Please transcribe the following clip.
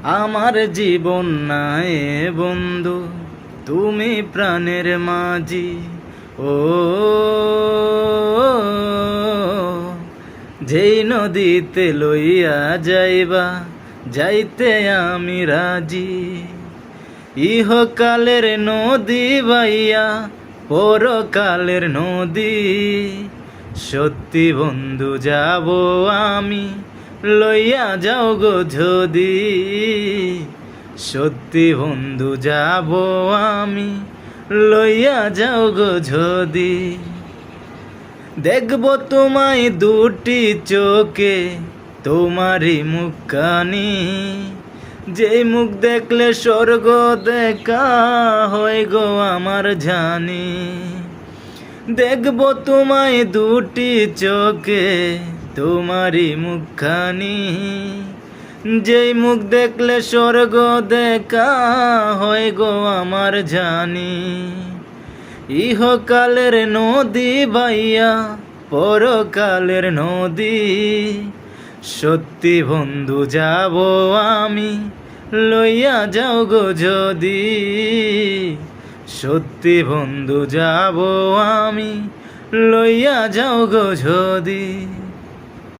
আমার জীবন নাই বন্ধু, তুমি প্রাণের মাঝি। ও যেই নদীতে লইয়া যাইবা, যাইতে আমি রাজি। ইহকালের নদী বাইয়া পরকালের নদী, সত্যি বন্ধু যাব আমি, লইয়া যাও গো যদি। সত্যি বন্ধু যাব আমি, লইয়া যাও গো যদি। দেখব তোমায় দুটি চোখে, তোমারই মুখখানি, যে মুখ দেখলে স্বর্গ দেখা হয় গো আমার জানি। দেখব তোমায় দুটি চোখে, তোমারই মুখখানি, যেই মুখ দেখলে স্বর্গ দেখা হয় গো আমার জানি। ইহকালের নদী বাইয়া পরকালের নদী, সত্যি বন্ধু যাব আমি, লইয়া যাও গো যদি। সত্যি বন্ধু যাব আমি, লইয়া যাও গো যদি।